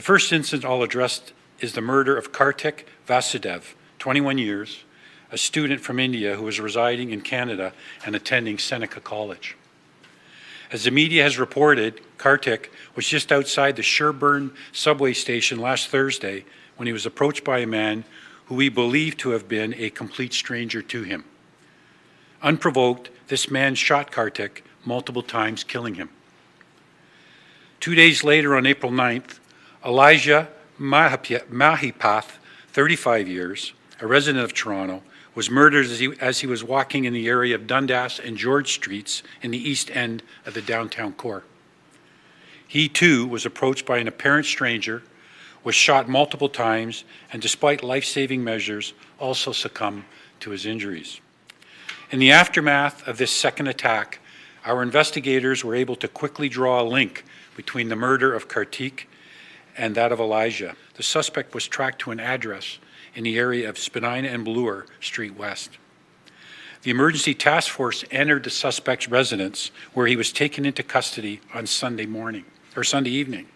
The first incident I'll address is the murder of Kartik Vasudev, 21 years, a student from India who was residing in Canada and attending Seneca College. As the media has reported, Kartik was just outside the Sherbourne subway station last Thursday when he was approached by a man who we believe to have been a complete stranger to him. Unprovoked, this man shot Kartik multiple times, killing him. 2 days later, on April 9th, Elijah Mahepath, 35 years, a resident of Toronto, was murdered as he was walking in the area of Dundas and George Streets in the east end of the downtown core. He too was approached by an apparent stranger, was shot multiple times, and despite life-saving measures, also succumbed to his injuries. In the aftermath of this second attack, our investigators were able to quickly draw a link between the murder of Kartik and that of Elijah. The suspect was tracked to an address in the area of Spadina and Bloor Street West. The emergency task force entered the suspect's residence, where he was taken into custody on Sunday evening.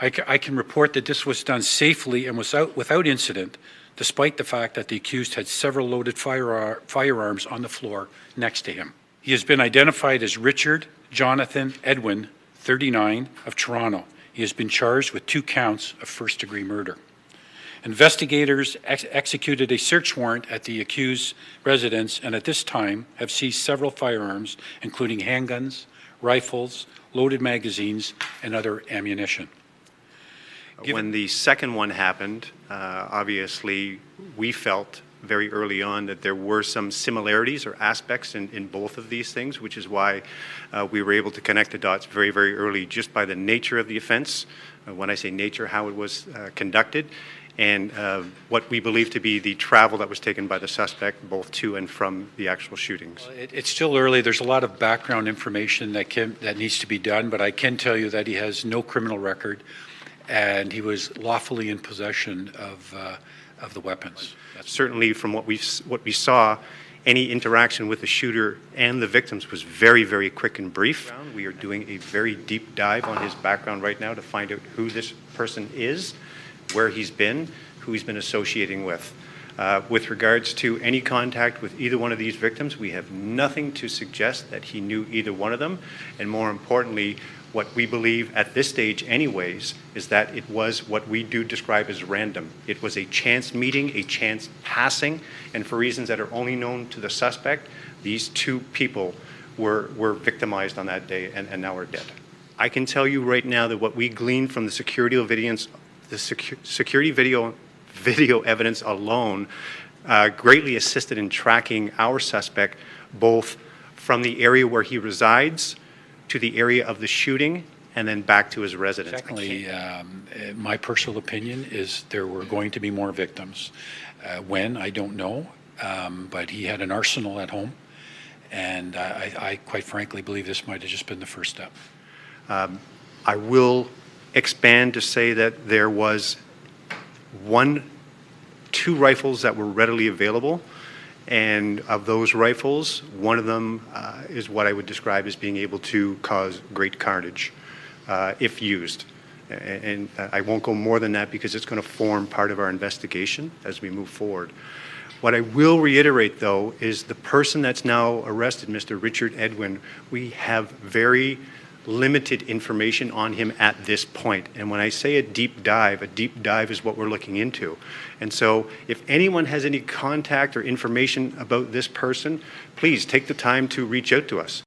I can report that this was done safely and without incident, despite the fact that the accused had several loaded firearms on the floor next to him. He has been identified as Richard Jonathan Edwin, 39, of Toronto. He has been charged with 2 counts of first-degree murder. Investigators executed a search warrant at the accused's residence and at this time have seized several firearms, including handguns, rifles, loaded magazines, and other ammunition. When the second one happened, obviously we felt very early on that there were some similarities or aspects in both of these things, which is why we were able to connect the dots very, very early just by the nature of the offense. When I say nature, how it was conducted, and what we believe to be the travel that was taken by the suspect both to and from the actual shootings. It's still early. There's a lot of background information that needs to be done, but I can tell you that he has no criminal record and he was lawfully in possession of the weapons. Certainly from what we saw, any interaction with the shooter and the victims was very, very quick and brief. We are doing a very deep dive on his background right now to find out who this person is, where he's been, who he's been associating with. With regards to any contact with either one of these victims, we have nothing to suggest that he knew either one of them, and more importantly, what we believe at this stage anyways is that it was what we do describe as random. It was a chance meeting, a chance passing, and for reasons that are only known to the suspect, these 2 people were victimized on that day and now are dead. I can tell you right now that what we gleaned from the security video evidence alone greatly assisted in tracking our suspect both from the area where he resides to the area of the shooting and then back to his residence. Secondly, my personal opinion is there were going to be more victims. When, I don't know, but he had an arsenal at home, and I quite frankly believe this might have just been the first step. I will expand to say that there was 2 rifles that were readily available, and of those rifles, one of them is what I would describe as being able to cause great carnage if used. And I won't go more than that because it's going to form part of our investigation as we move forward. What I will reiterate, though, is the person that's now arrested, Mr. Richard Edwin, we have very limited information on him at this point. And when I say a deep dive is what we're looking into. And so if anyone has any contact or information about this person, please take the time to reach out to us.